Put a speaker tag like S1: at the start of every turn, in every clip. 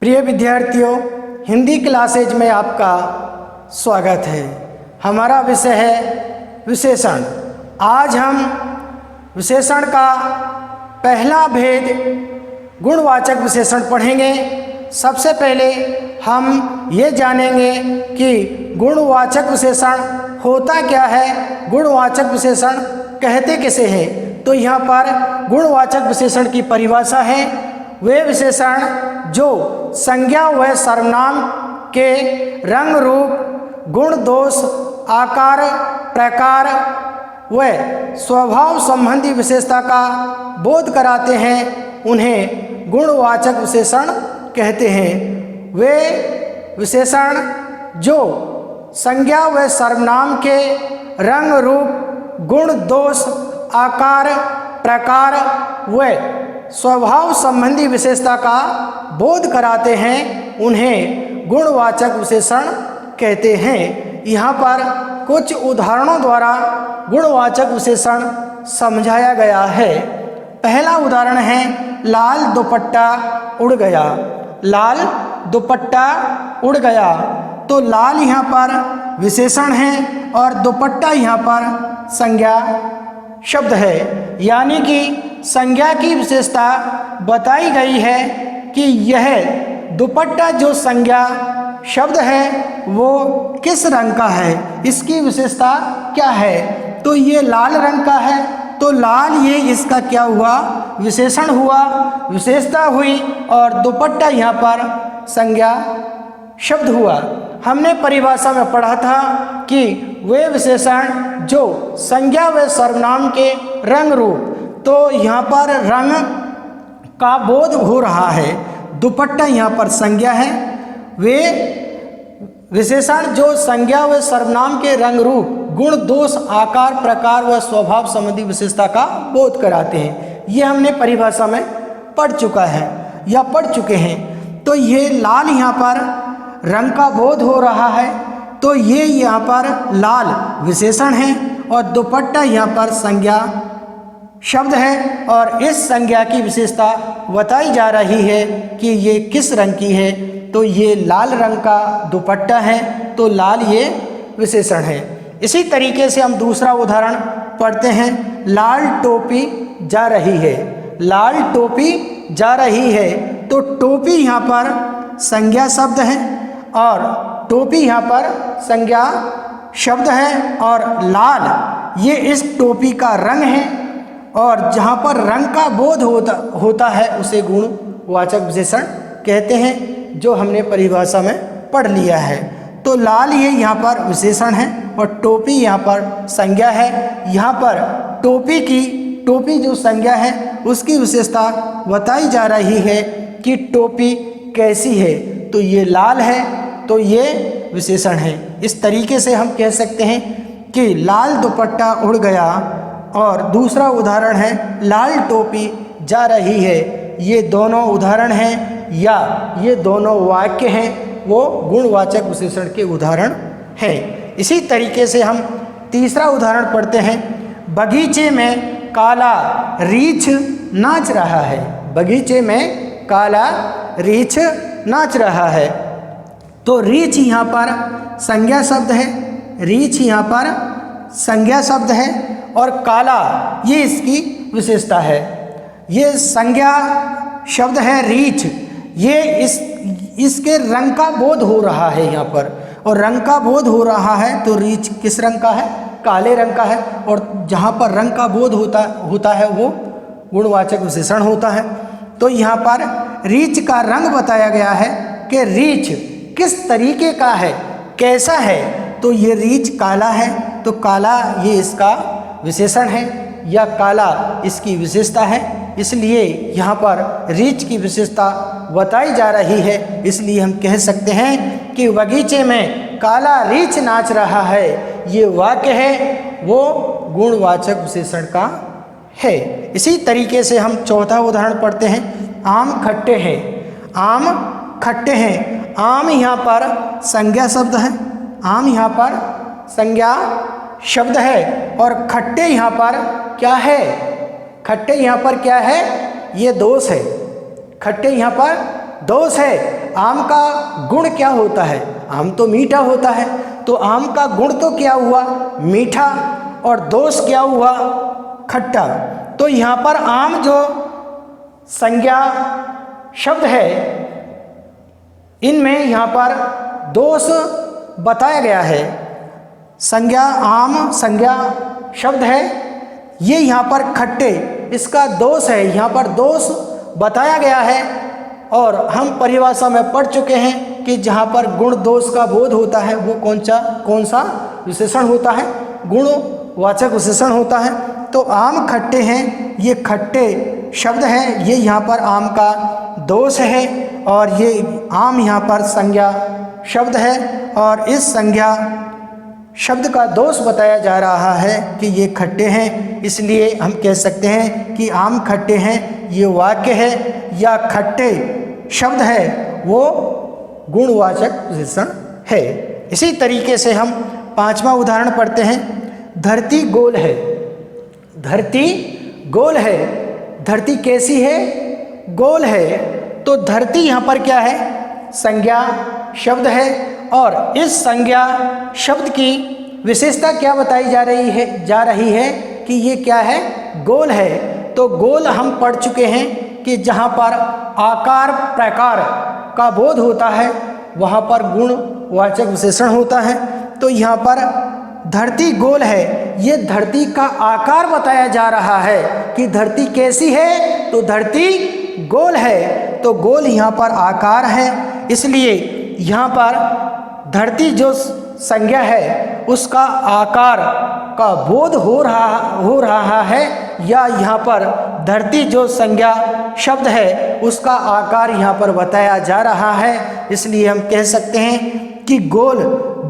S1: प्रिय विद्यार्थियों, हिंदी क्लासेज में आपका स्वागत है। हमारा विषय है विशेषण। आज हम विशेषण का पहला भेद गुणवाचक विशेषण पढ़ेंगे। सबसे पहले हम ये जानेंगे कि गुणवाचक विशेषण होता क्या है, गुणवाचक विशेषण कहते किसे हैं। तो यहाँ पर गुणवाचक विशेषण की परिभाषा है, वे विशेषण जो संज्ञा व सर्वनाम के रंग रूप, गुण दोष, आकार, प्रकार व स्वभाव संबंधी विशेषता का बोध कराते हैं, उन्हें गुणवाचक विशेषण कहते हैं। वे विशेषण जो संज्ञा व सर्वनाम के रंग रूप, गुण दोष, आकार, प्रकार व स्वभाव संबंधी विशेषता का बोध कराते हैं, उन्हें गुणवाचक विशेषण कहते हैं। यहाँ पर कुछ उदाहरणों द्वारा गुणवाचक विशेषण समझाया गया है। पहला उदाहरण है लाल दुपट्टा उड़ गया। लाल दुपट्टा उड़ गया, तो लाल यहाँ पर विशेषण है और दुपट्टा यहाँ पर संज्ञा शब्द है, यानी कि संज्ञा की विशेषता बताई गई है कि यह दुपट्टा जो संज्ञा शब्द है वो किस रंग का है, इसकी विशेषता क्या है। तो ये लाल रंग का है, तो लाल ये इसका क्या हुआ, विशेषण हुआ, विशेषता हुई, और दुपट्टा यहाँ पर संज्ञा शब्द हुआ। हमने परिभाषा में पढ़ा था कि वे विशेषण जो संज्ञा व सर्वनाम के रंग रूप, तो यहाँ पर रंग का बोध हो रहा है, दुपट्टा यहाँ पर संज्ञा है। वे विशेषण जो संज्ञा व सर्वनाम के रंग रूप, गुण दोष, आकार, प्रकार व स्वभाव संबंधी विशेषता का बोध कराते हैं, ये हमने परिभाषा में पढ़ चुका है या पढ़ चुके हैं। तो ये लाल यहाँ पर रंग का बोध हो रहा है, तो ये यहाँ पर लाल विशेषण है और दुपट्टा यहाँ पर संज्ञा शब्द है, और इस संज्ञा की विशेषता बताई जा रही है कि ये किस रंग की है। तो ये लाल रंग का दुपट्टा है, तो लाल ये विशेषण है। इसी तरीके से हम दूसरा उदाहरण पढ़ते हैं, लाल टोपी जा रही है। लाल टोपी जा रही है, तो टोपी यहाँ पर संज्ञा शब्द है और टोपी यहाँ पर संज्ञा शब्द है, और लाल ये इस टोपी का रंग है, और जहाँ पर रंग का बोध होता है उसे गुणवाचक विशेषण कहते हैं, जो हमने परिभाषा में पढ़ लिया है। तो लाल ये यहाँ पर विशेषण है और टोपी यहाँ पर संज्ञा है। यहाँ पर टोपी जो संज्ञा है उसकी विशेषता बताई जा रही है कि टोपी कैसी है, तो ये लाल है, तो ये विशेषण है। इस तरीके से हम कह सकते हैं कि लाल दुपट्टा उड़ गया, और दूसरा उदाहरण है लाल टोपी जा रही है। ये दोनों उदाहरण हैं या ये दोनों वाक्य हैं, वो गुणवाचक विशेषण के उदाहरण हैं। इसी तरीके से हम तीसरा उदाहरण पढ़ते हैं, बगीचे में काला रीछ नाच रहा है। बगीचे में काला रीछ नाच रहा है, तो रीछ यहाँ पर संज्ञा शब्द है, रीछ यहाँ पर संज्ञा शब्द है, और काला ये इसकी विशेषता है। ये संज्ञा शब्द है रीछ, ये इसके रंग का बोध हो रहा है यहाँ पर, और रंग का बोध हो रहा है तो रीछ किस रंग का है, काले रंग का है, और जहाँ पर रंग का बोध होता है वो गुणवाचक विशेषण होता है। तो यहाँ पर रीछ का रंग बताया गया है कि रीछ किस तरीके का है, कैसा है। तो ये रीछ काला है, तो काला ये इसका विशेषण है या काला इसकी विशेषता है, इसलिए यहाँ पर रीछ की विशेषता बताई जा रही है। इसलिए हम कह सकते हैं कि बगीचे में काला रीछ नाच रहा है, ये वाक्य है वो गुणवाचक विशेषण का है। इसी तरीके से हम चौथा उदाहरण पढ़ते हैं, आम खट्टे हैं। आम खट्टे हैं, आम यहाँ पर संज्ञा शब्द है, आम यहाँ पर संज्ञा शब्द है, और खट्टे यहाँ पर क्या है, खट्टे यहाँ पर क्या है, ये दोष है। खट्टे यहाँ पर दोष है, आम का गुण क्या होता है? आम तो मीठा होता है, तो आम का गुण तो क्या हुआ? मीठा, और दोष क्या हुआ? खट्टा। तो यहाँ पर आम जो संज्ञा शब्द है, इनमें यहाँ पर दोष बताया गया है। संज्ञा आम संज्ञा शब्द है, ये यहाँ पर खट्टे, इसका दोष है, यहाँ पर दोष बताया गया है। और हम परिभाषा में पढ़ चुके हैं कि जहाँ पर गुण दोष का बोध होता है वो कौन सा विशेषण होता है? गुणवाचक विशेषण होता है। तो आम खट्टे हैं, ये खट्टे शब्द है, ये यहाँ पर आम का दोष है, और ये आम यहाँ पर संज्ञा शब्द है, और इस संज्ञा शब्द का दोष बताया जा रहा है कि ये खट्टे हैं, इसलिए हम कह सकते हैं कि आम खट्टे हैं, ये वाक्य है, या खट्टे शब्द है वो गुणवाचक विशेषण है। इसी तरीके से हम 5वां उदाहरण पढ़ते हैं। धरती गोल है। धरती गोल है। धरती कैसी है? गोल है। तो धरती यहाँ पर क्या है? संज्ञा शब्द है, और इस संज्ञा शब्द की विशेषता क्या बताई जा रही है कि ये क्या है? गोल है। तो गोल हम पढ़ चुके हैं कि जहाँ पर आकार प्रकार का बोध होता है वहाँ पर गुणवाचक विशेषण होता है। तो यहाँ पर धरती गोल है, ये धरती का आकार बताया जा रहा है कि धरती कैसी है? तो धरती गोल है। तो गोल यहाँ पर आकार है, इसलिए यहाँ पर धरती जो संज्ञा है उसका आकार का बोध हो रहा है, या यहाँ पर धरती जो संज्ञा शब्द है उसका आकार यहाँ पर बताया जा रहा है। इसलिए हम कह सकते हैं कि गोल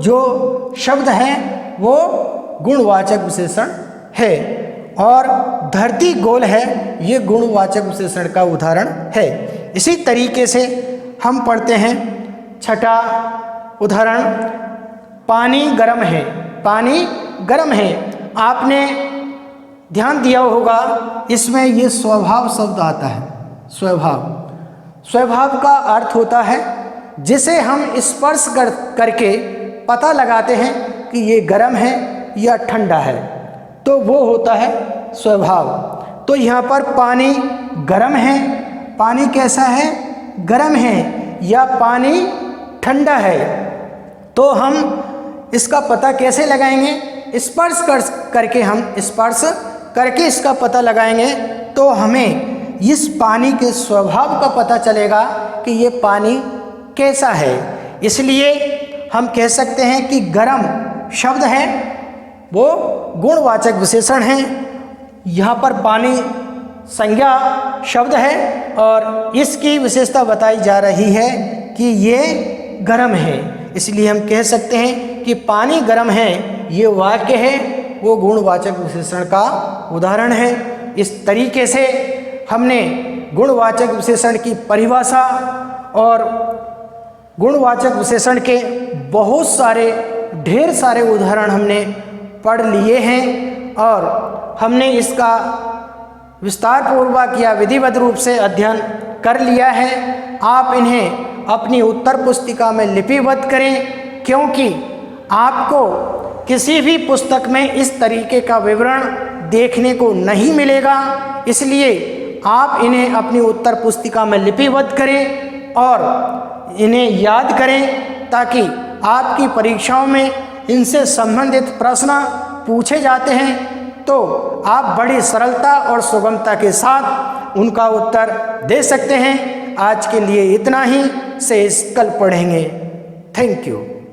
S1: जो शब्द है वो गुणवाचक विशेषण है, और धरती गोल है ये गुणवाचक विशेषण का उदाहरण है। इसी तरीके से हम पढ़ते हैं 6ठा उदाहरण। पानी गर्म है। पानी गर्म है। आपने ध्यान दिया होगा इसमें ये स्वभाव शब्द आता है। स्वभाव का अर्थ होता है जिसे हम स्पर्श करके पता लगाते हैं कि ये गर्म है या ठंडा है, तो वो होता है स्वभाव। तो यहाँ पर पानी गर्म है। पानी कैसा है? गर्म है। या पानी ठंडा है। तो हम इसका पता कैसे लगाएंगे? स्पर्श करके हम स्पर्श करके इसका पता लगाएंगे, तो हमें इस पानी के स्वभाव का पता चलेगा कि ये पानी कैसा है। इसलिए हम कह सकते हैं कि गर्म शब्द है वो गुणवाचक विशेषण है। यहाँ पर पानी संज्ञा शब्द है और इसकी विशेषता बताई जा रही है कि ये गर्म है। इसलिए हम कह सकते हैं कि पानी गर्म है, ये वाक्य है वो गुणवाचक विशेषण का उदाहरण है। इस तरीके से हमने गुणवाचक विशेषण की परिभाषा और गुणवाचक विशेषण के बहुत सारे ढेर सारे उदाहरण हमने पढ़ लिए हैं और हमने इसका विस्तार पूर्वक या विधिवत रूप से अध्ययन कर लिया है। आप इन्हें अपनी उत्तर पुस्तिका में लिपिबद्ध करें, क्योंकि आपको किसी भी पुस्तक में इस तरीके का विवरण देखने को नहीं मिलेगा। इसलिए आप इन्हें अपनी उत्तर पुस्तिका में लिपिबद्ध करें और इन्हें याद करें, ताकि आपकी परीक्षाओं में इनसे संबंधित प्रश्न पूछे जाते हैं तो आप बड़ी सरलता और सुगमता के साथ उनका उत्तर दे सकते हैं। आज के लिए इतना ही, से कल पढ़ेंगे। Thank you.